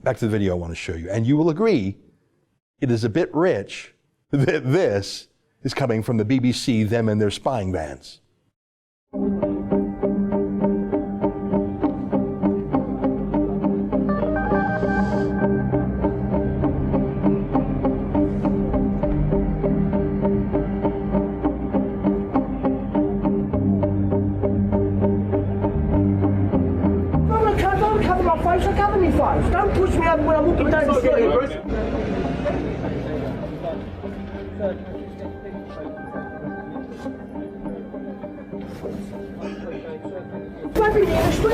back to the video I want to show you. And you will agree, it is a bit rich that this is coming from the BBC, them and their spying vans. Don't push me out when I'm walking down the street.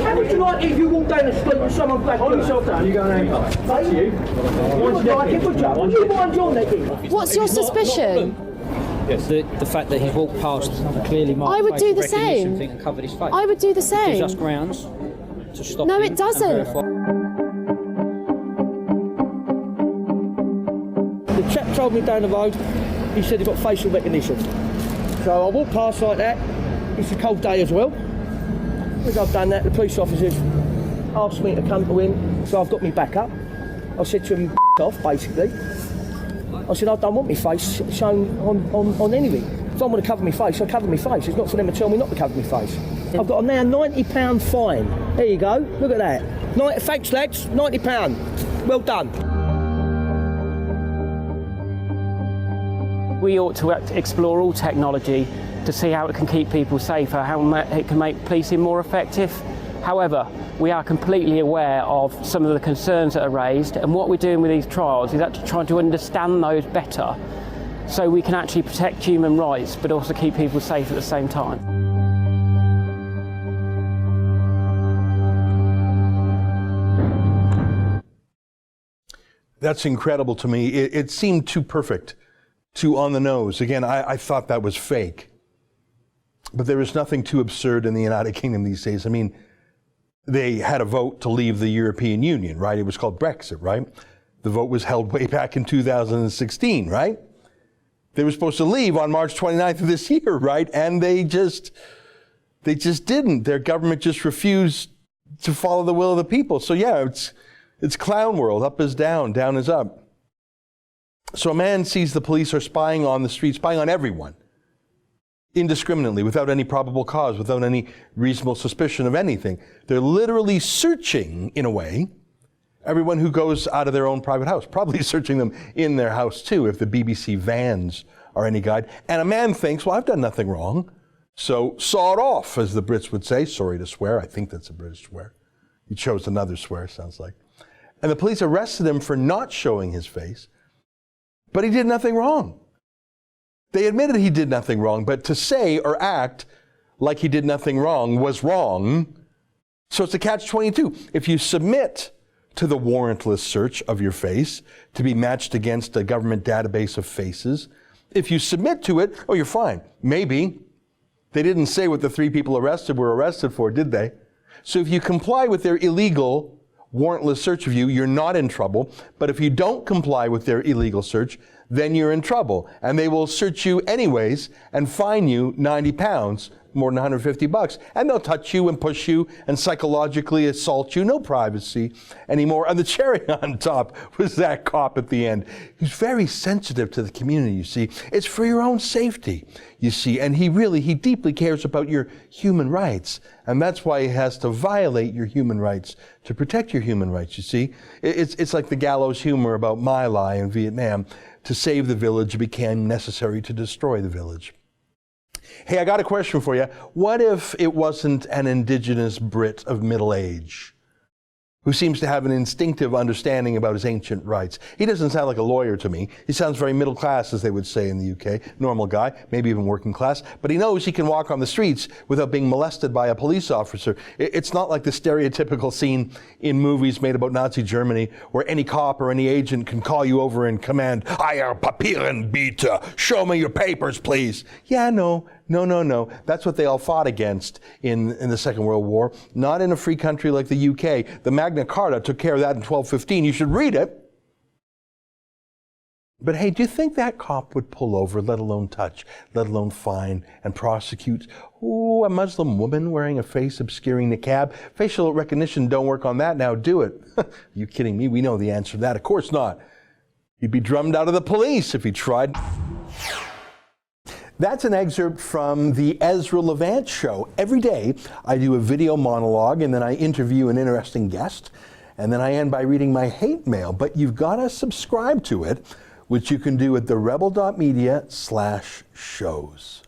How would you like if you walk down the street and someone grabbed you? Hold yourself down, you go and handcuff. That's you. You mind your neck. What's your suspicion? Yes. The fact that he's walked past clearly marked I would do the facial same. recognition thing and covered his face. I would do the same. Gives us grounds to stop No, him it doesn't. and verify. The chap told me down the road, he said he got facial recognition. So I walked past like that. It's a cold day as well. As I've done that, the police officers asked me to come to him, so I've got me back up. I said to him, off, basically. I said, I don't want my face shown on anything. If I want to cover my face, I cover my face. It's not for them to tell me not to cover my face. I've got a now £90 fine. There you go, look at that. Thanks lads, £90. Well done. We ought to explore all technology to see how it can keep people safer, how it can make policing more effective. However, we are completely aware of some of the concerns that are raised, and what we're doing with these trials is actually trying to understand those better so we can actually protect human rights but also keep people safe at the same time. That's incredible to me. It seemed too perfect, too on the nose. Again, I thought that was fake. But there is nothing too absurd in the United Kingdom these days. I mean, they had a vote to leave the European Union, right? It was called Brexit, right? The vote was held way back in 2016, right? They were supposed to leave on March 29th of this year, right? And they just didn't. Their government just refused to follow the will of the people. So yeah, it's clown world. Up is down, down is up. So a man sees the police are spying on the street, spying on everyone, indiscriminately, without any probable cause, without any reasonable suspicion of anything. They're literally searching, in a way, everyone who goes out of their own private house, probably searching them in their house too, if the BBC vans are any guide. And a man thinks, well, I've done nothing wrong, so saw it off, as the Brits would say. Sorry to swear, I think that's a British swear. He chose another swear, sounds like. And the police arrested him for not showing his face, but he did nothing wrong. They admitted he did nothing wrong, but to say or act like he did nothing wrong was wrong. So it's a catch-22. If you submit to the warrantless search of your face to be matched against a government database of faces, if you submit to it, oh, you're fine. Maybe. They didn't say what the 3 people arrested were arrested for, did they? So if you comply with their illegal warrantless search of you, you're not in trouble. But if you don't comply with their illegal search, then you're in trouble. And they will search you anyways and fine you £90, more than $150. And they'll touch you and push you and psychologically assault you. No privacy anymore. And the cherry on top was that cop at the end. He's very sensitive to the community, you see. It's for your own safety, you see. And he deeply cares about your human rights. And that's why he has to violate your human rights to protect your human rights, you see. It's like the gallows humor about My Lai in Vietnam. To save the village, it became necessary to destroy the village. Hey, I got a question for you. What if it wasn't an indigenous Brit of middle age who seems to have an instinctive understanding about his ancient rights? He doesn't sound like a lawyer to me. He sounds very middle class, as they would say in the UK. Normal guy, maybe even working class. But he knows he can walk on the streets without being molested by a police officer. It's not like the stereotypical scene in movies made about Nazi Germany where any cop or any agent can call you over and command, "I am Papieren bitte, show me your papers, please." Yeah, no. That's what they all fought against in the Second World War. Not in a free country like the UK. The Magna Carta took care of that in 1215. You should read it. But hey, do you think that cop would pull over, let alone touch, let alone fine and prosecute, a Muslim woman wearing a face obscuring niqab? Facial recognition don't work on that now, do it? Are you kidding me? We know the answer to that. Of course not. He'd be drummed out of the police if he tried. That's an excerpt from the Ezra Levant show. Every day I do a video monologue and then I interview an interesting guest. And then I end by reading my hate mail. But you've got to subscribe to it, which you can do at therebel.media/shows.